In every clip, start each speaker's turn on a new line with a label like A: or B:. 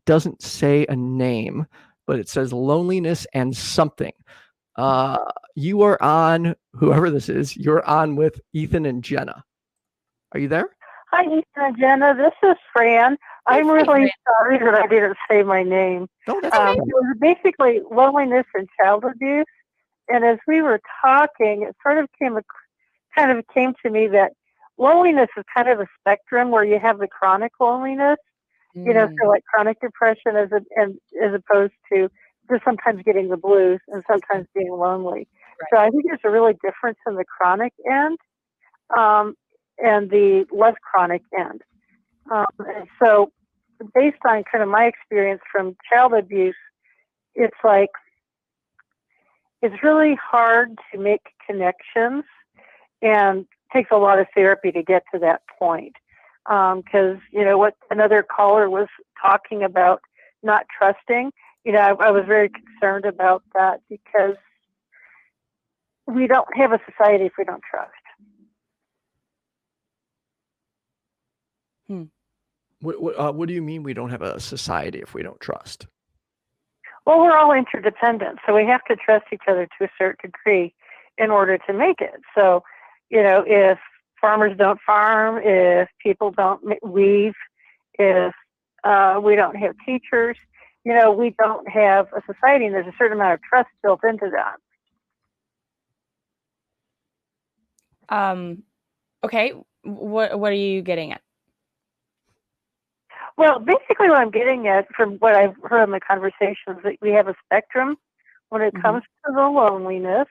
A: doesn't say a name, but it says loneliness and something. You are on, whoever this is, you're on with Ethan and Jenna. Are you there?
B: Hi, Ethan and Jenna. This is Fran. I'm really sorry that I didn't say my name.
A: Oh, that's okay.
B: It was basically loneliness and child abuse. And as we were talking, it sort of came to me that loneliness is kind of a spectrum where you have the chronic loneliness, so like chronic depression as opposed to just sometimes getting the blues and sometimes being lonely. Right. So I think there's a really difference in the chronic end and the less chronic end. And so based on kind of my experience from child abuse, it's like, it's really hard to make connections and takes a lot of therapy to get to that point. Because, what another caller was talking about, not trusting, I was very concerned about that because we don't have a society if we don't trust.
A: What do you mean we don't have a society if we don't trust?
B: Well, we're all interdependent, so we have to trust each other to a certain degree in order to make it. So, if farmers don't farm, if people don't weave, if we don't have teachers, we don't have a society, and there's a certain amount of trust built into
C: that. Okay, what are you getting at?
B: Well, basically what I'm getting at from what I've heard in the conversations, that we have a spectrum when it comes to the loneliness,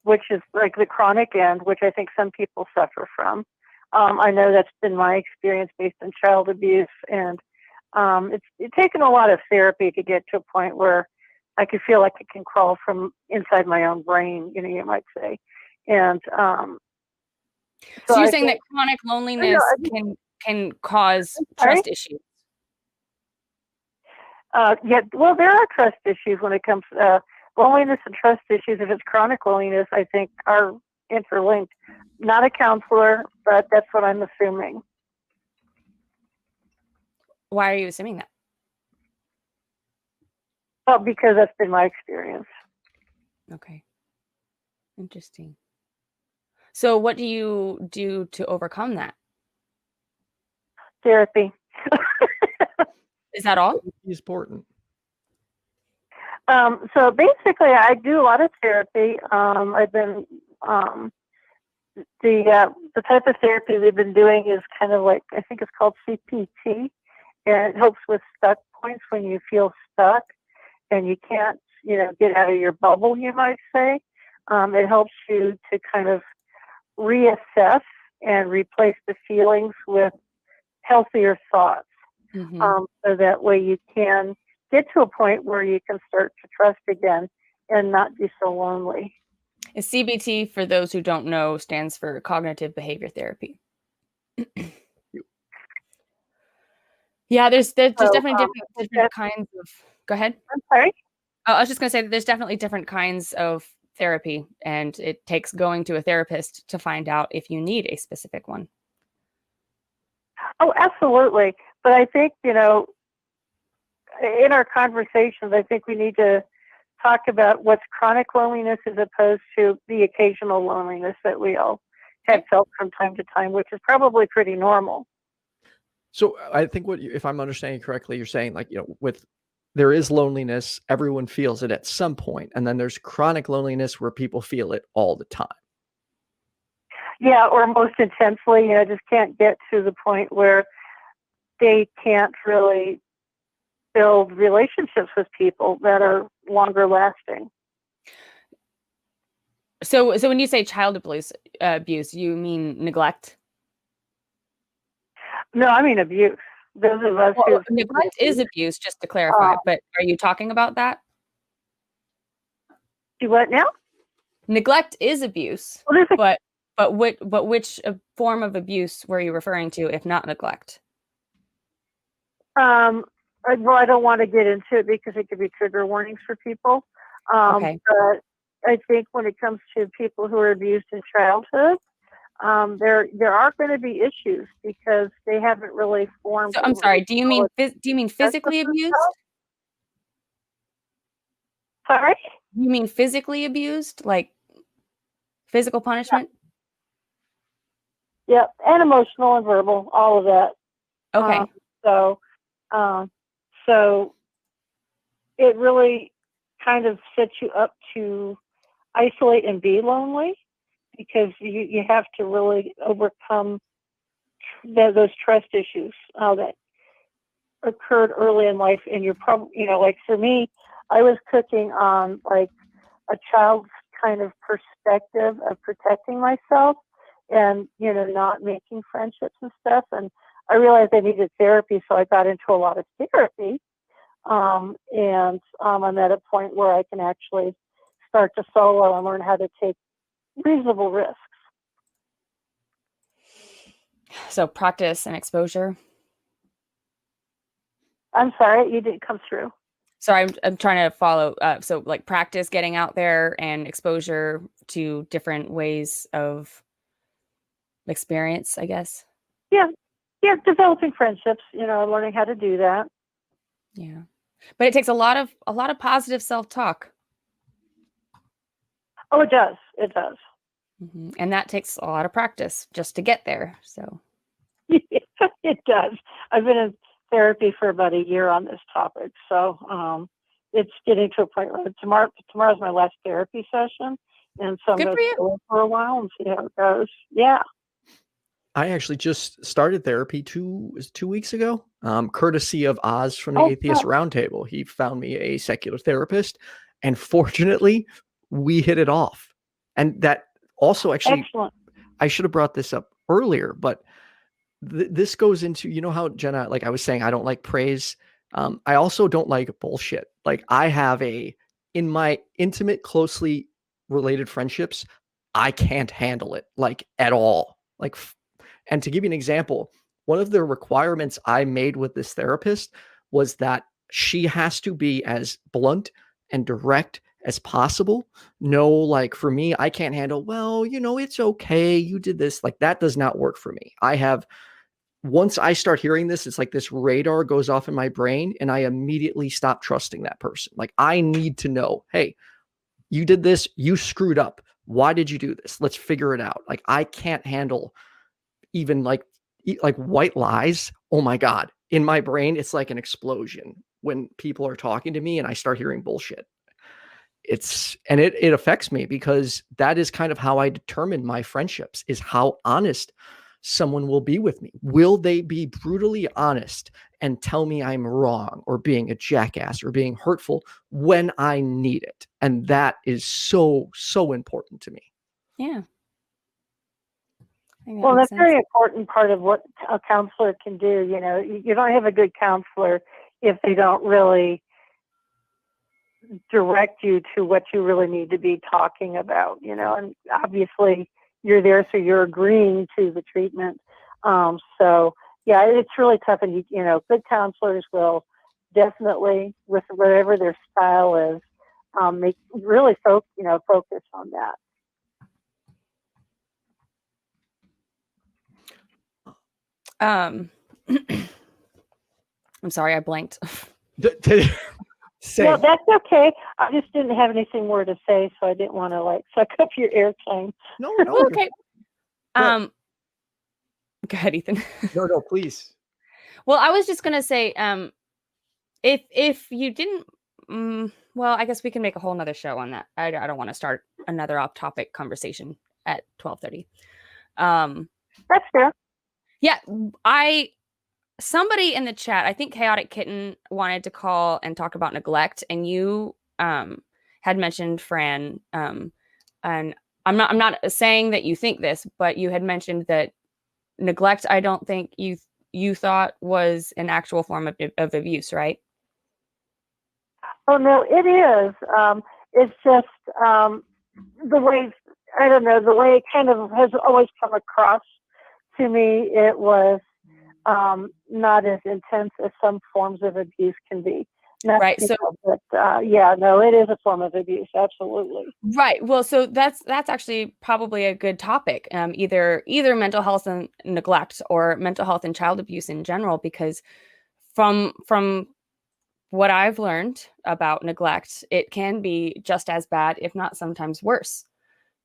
B: which is like the chronic end, which I think some people suffer from. I know that's been my experience based on child abuse, and it's taken a lot of therapy to get to a point where I could feel like it can crawl from inside my own brain, you might say. And
C: so you're saying that chronic loneliness can cause trust issues?
B: Well, there are trust issues when it comes to loneliness and trust issues. If it's chronic loneliness, I think are interlinked. Not a counselor, but that's what I'm assuming.
C: Why are you assuming that?
B: Well, because that's been my experience.
C: Okay. Interesting. So what do you do to overcome that?
B: Therapy.
C: Is that all?
A: It's important.
B: So basically, I do a lot of therapy. I've been the type of therapy we've been doing is kind of like, I think it's called CPT, and it helps with stuck points when you feel stuck and you can't, get out of your bubble, you might say. It helps you to kind of reassess and replace the feelings with healthier thoughts. So that way you can get to a point where you can start to trust again and not be so lonely.
C: CBT, for those who don't know, stands for cognitive behavior therapy. Yeah, there's definitely different kinds of. Go ahead.
B: I'm sorry.
C: Oh, I was just going to say that there's definitely different kinds of therapy, and it takes going to a therapist to find out if you need a specific one.
B: Oh, absolutely. But I think, in our conversations, I think we need to talk about what's chronic loneliness as opposed to the occasional loneliness that we all have felt from time to time, which is probably pretty normal.
A: So I think if I'm understanding correctly, you're saying there is loneliness, everyone feels it at some point, and then there's chronic loneliness where people feel it all the time.
B: Yeah, or most intensely, just can't get to the point where they can't really build relationships with people that are longer lasting.
C: So when you say child abuse, you mean neglect?
B: No, I mean abuse. Those of us
C: neglect is abuse, just to clarify. But are you talking about that?
B: Do what now?
C: Neglect is abuse, but which form of abuse were you referring to, if not neglect?
B: Well, I don't want to get into it because it could be trigger warnings for people.
C: Okay.
B: But I think when it comes to people who are abused in childhood, there are going to be issues because they haven't really formed.
C: So I'm sorry. Do you mean physically abused?
B: Sorry?
C: You mean physically abused, like physical punishment?
B: Yep, and emotional and verbal, all of that.
C: Okay.
B: So it really kind of sets you up to isolate and be lonely because you have to really overcome those trust issues that occurred early in life. And you're probably, like for me, I was cooking on like a child's kind of perspective of protecting myself and, not making friendships and stuff. And I realized I needed therapy, so I got into a lot of therapy. And I'm at a point where I can actually start to solo and learn how to take reasonable risks.
C: So practice and exposure.
B: I'm sorry, you didn't come through.
C: Sorry, I'm trying to follow. So like practice getting out there and exposure to different ways of experience, I guess.
B: Yeah, developing friendships, learning how to do that.
C: Yeah, but it takes a lot of positive self-talk.
B: Oh, it does. It does.
C: Mm-hmm. And that takes a lot of practice just to get there. So
B: it does. I've been in therapy for about a year on this topic, so it's getting to a point where tomorrow's my last therapy session, and so I'm going to go for a while and see how it goes. Yeah.
A: I actually just started therapy 2 weeks ago, courtesy of Oz from the Atheist Roundtable. He found me a secular therapist, and fortunately, we hit it off. And that also actually, excellent. I should have brought this up earlier, but this goes into, how Jenna, like I was saying, I don't like praise. I also don't like bullshit. Like I have in my intimate, closely related friendships, I can't handle it like at all. Like, and to give you an example, one of the requirements I made with this therapist was that she has to be as blunt and direct as possible. No, like for me, I can't handle, well, it's okay. You did this. Like that does not work for me. Once I start hearing this, it's like this radar goes off in my brain and I immediately stop trusting that person. Like I need to know, hey, you did this, you screwed up. Why did you do this? Let's figure it out. Like I can't handle even like white lies. Oh my God. In my brain, it's like an explosion when people are talking to me and I start hearing bullshit. It affects me because that is kind of how I determine my friendships, is how honest someone will be with me. Will they be brutally honest and tell me I'm wrong or being a jackass or being hurtful when I need it? And that is so, so important to me.
C: Yeah.
B: Well, that's a very important part of what a counselor can do. You don't have a good counselor if they don't really direct you to what you really need to be talking about, and obviously you're there, so you're agreeing to the treatment. So yeah, it's really tough, and good counselors will definitely, with whatever their style is, make really focus on that.
C: I'm sorry, I blanked.
B: No, that's okay. I just didn't have anything more to say, so I didn't want to suck up your airtime.
A: No.
C: Okay. Go ahead, Ethan.
A: No, please.
C: Well, I was just gonna say, if you didn't, well, I guess we can make a whole nother show on that. I don't want to start another off-topic conversation at 12:30.
B: That's fair.
C: Yeah, somebody in the chat, I think Chaotic Kitten, wanted to call and talk about neglect, and you had mentioned Fran, and I'm not saying that you think this, but you had mentioned that neglect, I don't think you thought was an actual form of abuse, right?
B: Oh no, it is. It's just the way, I don't know, the way it kind of has always come across to me. It was not as intense as some forms of abuse can be.
C: Right. So
B: but yeah, no, it is a form of abuse. Absolutely.
C: right. Well, so that's actually probably a good topic. Either mental health and neglect, or mental health and child abuse in general, because from what I've learned about neglect, it can be just as bad, if not sometimes worse,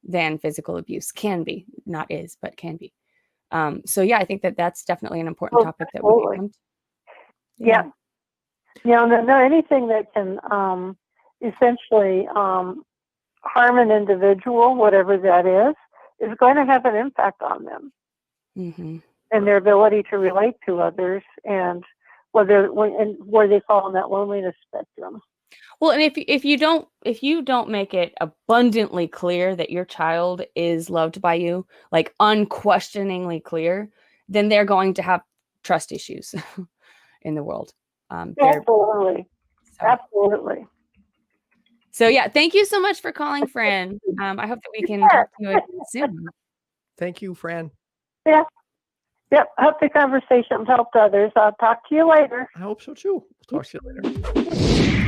C: than physical abuse. Can be, not is, but can be. So yeah, I think that's definitely an important topic that we can come to.
B: Yeah. Yeah, no, anything that can essentially harm an individual, whatever that is going to have an impact on them and their ability to relate to others, and where they fall on that loneliness spectrum.
C: Well, and if you don't make it abundantly clear that your child is loved by you, like unquestioningly clear, then they're going to have trust issues in the world.
B: Absolutely. Absolutely.
C: So yeah, thank you so much for calling, Fran. I hope that we can talk to you again soon.
A: Thank you, Fran.
B: Yeah. Yep. I hope the conversation helped others. I'll talk to you later.
A: I hope so too. We'll talk to you later.